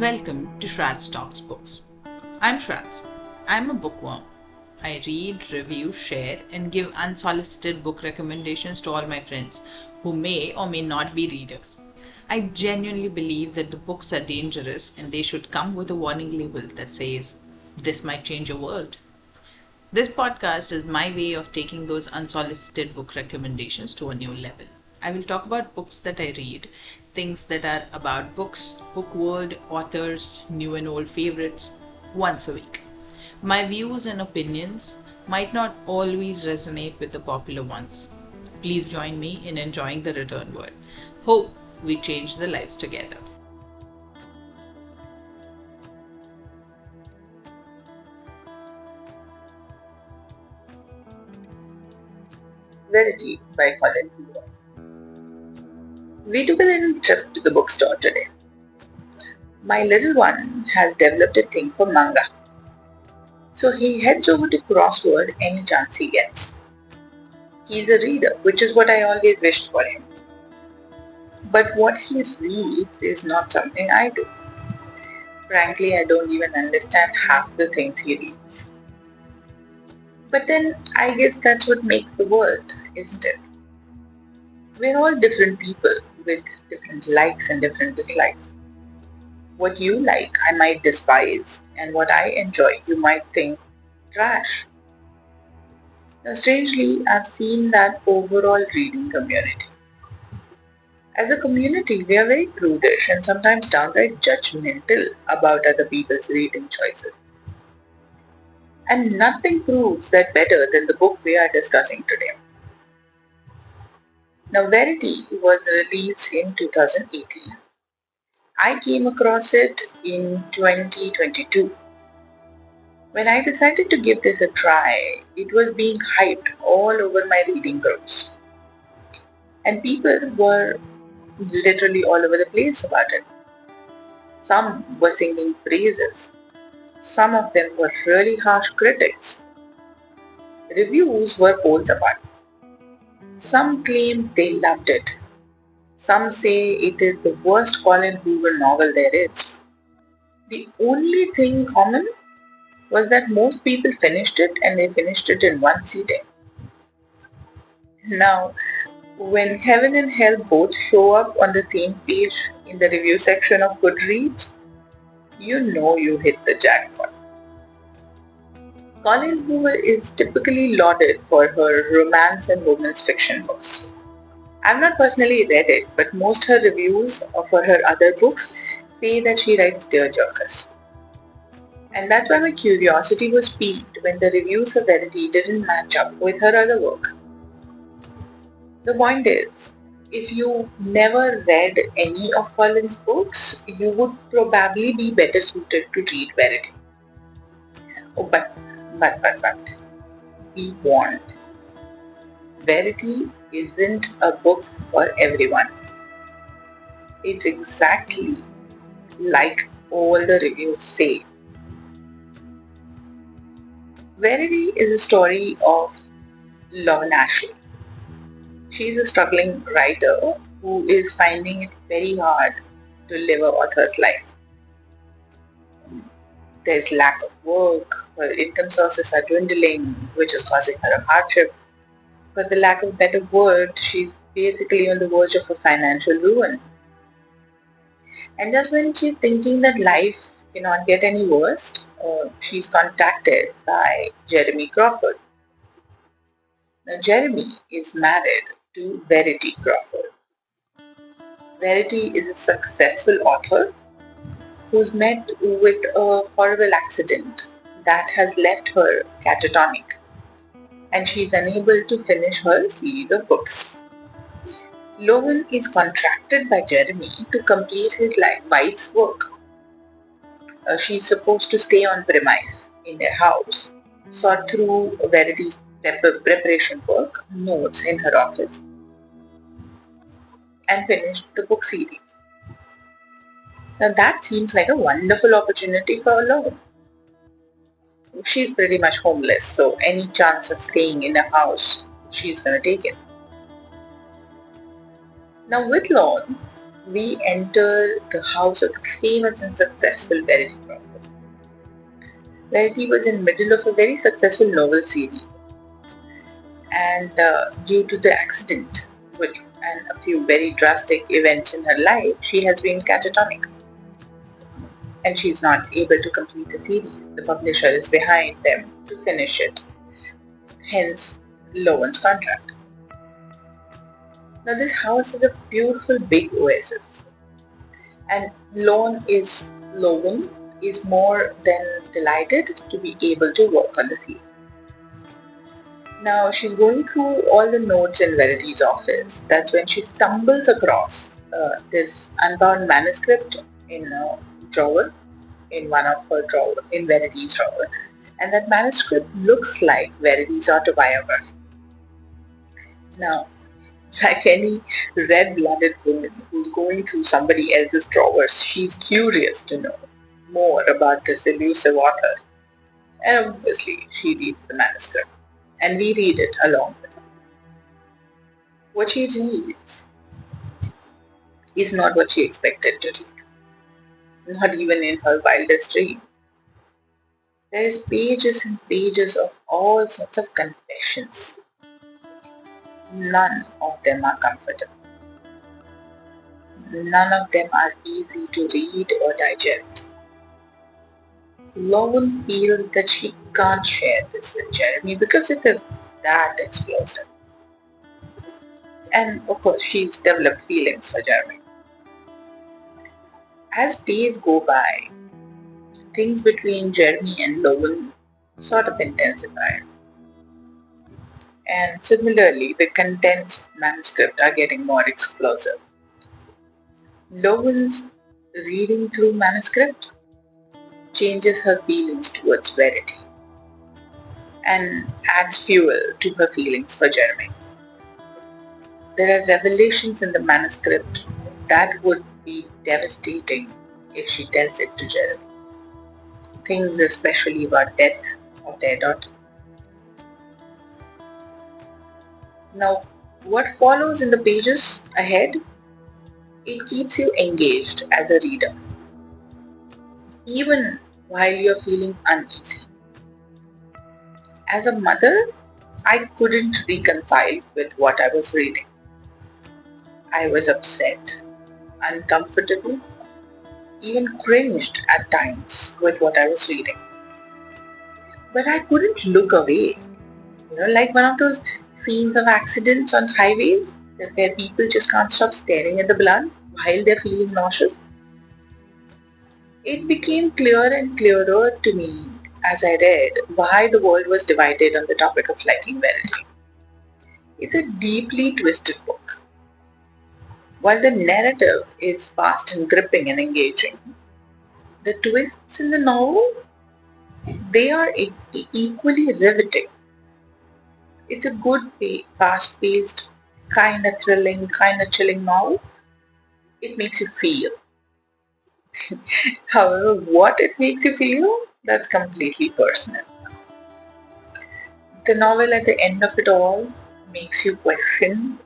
Welcome to Shrad's Talks Books. I'm Shrad. I'm a bookworm. I read, review, share, and give unsolicited book recommendations to all my friends who may or may not be readers. I genuinely believe that the books are dangerous and they should come with a warning label that says, "This might change your world." This podcast is my way of taking those unsolicited book recommendations to a new level. I will talk about books that I read, things that are about books, book world, authors, new and old favorites, once a week. My views and opinions might not always resonate with the popular ones. Please join me in enjoying the return word. Hope we change the lives together. Verity by Coleen Hoover. We took a little trip to the bookstore today. My little one has developed a thing for manga. So he heads over to crossword any chance he gets. He's a reader, which is what I always wished for him. But what he reads is not something I do. Frankly, I don't even understand half the things he reads. But then I guess that's what makes the world, isn't it? We're all different people with different likes and different dislikes. What you like, I might despise, and what I enjoy, you might think trash. Now, strangely, I've seen that overall reading community. As a community, we are very prudish and sometimes downright judgmental about other people's reading choices. And nothing proves that better than the book we are discussing today. Now, Verity was released in 2018. I came across it in 2022. When I decided to give this a try, it was being hyped all over my reading groups. And people were literally all over the place about it. Some were singing praises. Some of them were really harsh critics. Reviews were poles apart. Some claimed they loved it. Some say it is the worst Coleen Hoover novel there is. The only thing common was that most people finished it and they finished it in one sitting. Now, when heaven and hell both show up on the same page in the review section of Goodreads, you know you hit the jackpot. Coleen Hoover is typically lauded for her romance and women's fiction books. I've not personally read it, but most her reviews for her other books say that she writes tearjerkers. And that's why my curiosity was piqued when the reviews of Verity didn't match up with her other work. The point is, if you never read any of Coleen's books, you would probably be better suited to read Verity. Oh, but, be warned. Verity isn't a book for everyone. It's exactly like all the reviews say. Verity is a story of Lauren Ashley. She's a struggling writer who is finding it very hard to live an author's life. There's lack of work, her income sources are dwindling, which is causing her a hardship. For the lack of a better word, she's basically on the verge of a financial ruin. And just when she's thinking that life cannot get any worse, she's contacted by Jeremy Crawford. Now, Jeremy is married to Verity Crawford. Verity is a successful author who's met with a horrible accident that has left her catatonic, and she's unable to finish her series of books. Logan is contracted by Jeremy to complete his wife's work. She's supposed to stay on premise in their house, sort through Verity's preparation work, notes in her office, and finish the book series. Now that seems like a wonderful opportunity for Logan. She's pretty much homeless, so any chance of staying in a house, she's gonna take it. Now with Logan, we enter the house of the famous and successful Verity. Verity was in the middle of a very successful novel series, and due to the accident and a few very drastic events in her life, she has been catatonic and she's not able to complete the series. The publisher is behind them to finish it, hence Lowen's contract. Now this house is a beautiful big oasis, and Lowen is more than delighted to be able to work on the series. Now she's going through all the notes in Verity's office. That's when she stumbles across this unbound manuscript in a drawer, in one of her drawer, in Verity's drawer. And that manuscript looks like Verity's autobiography. Now, like any red-blooded woman who's going through somebody else's drawers, she's curious to know more about this elusive author. And obviously, she reads the manuscript, and we read it along with her. What she reads is not what she expected to read, not even in her wildest dream. There is pages and pages of all sorts of confessions. None of them are comfortable. None of them are easy to read or digest. Lowen feels that she can't share this with Jeremy because it is that explosive. And of course, she's developed feelings for Jeremy. As days go by, things between Jeremy and Lowen sort of intensify. And similarly, the contents manuscript are getting more explosive. Lowen's reading through manuscript changes her feelings towards Verity and adds fuel to her feelings for Jeremy. There are revelations in the manuscript that would be devastating if she tells it to Jeremy. Things especially about death of their daughter. Now, what follows in the pages ahead, it keeps you engaged as a reader, even while you're feeling uneasy. As a mother, I couldn't reconcile with what I was reading. I was upset, uncomfortable, even cringed at times with what I was reading. But I couldn't look away. Like one of those scenes of accidents on highways where people just can't stop staring at the blood while they're feeling nauseous. It became clearer and clearer to me as I read why the world was divided on the topic of liking Verity. It's a deeply twisted book. While the narrative is fast and gripping and engaging, the twists in the novel, they are equally riveting. It's a good, fast-paced, kind of thrilling, kind of chilling novel. It makes you feel. However, what it makes you feel, that's completely personal. The novel at the end of it all makes you question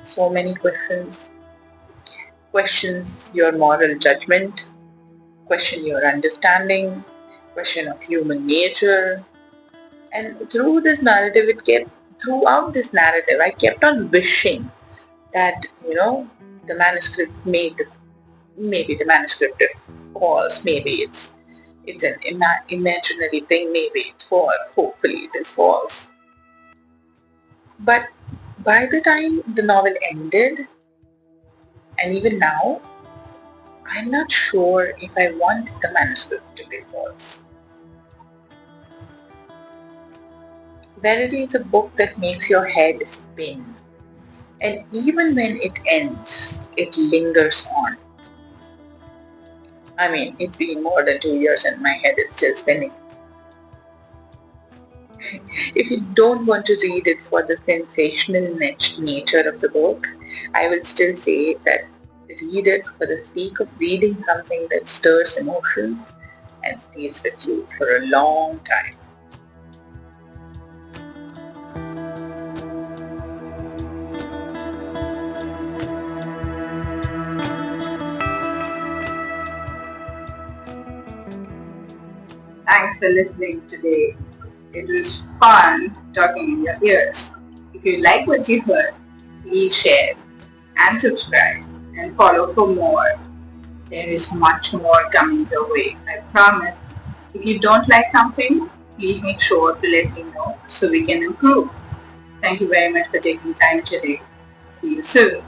so many questions. Questions your moral judgment, question your understanding, question of human nature. And throughout this narrative, I kept on wishing that, the manuscript maybe the manuscript is false, maybe it's an imaginary thing, maybe it's false, hopefully it is false. But by the time the novel ended, and even now, I'm not sure if I want the manuscript to be false. Verity is a book that makes your head spin. And even when it ends, it lingers on. I mean, it's been more than 2 years and my head is still spinning. If you don't want to read it for the sensational nature of the book, I will still say that read it for the sake of reading something that stirs emotions and stays with you for a long time. Thanks for listening today. It was fun talking in your ears. If you like what you heard, please share and subscribe and follow for more. There is much more coming your way, I promise. If you don't like something, please make sure to let me know so we can improve. Thank you very much for taking time today. See you soon.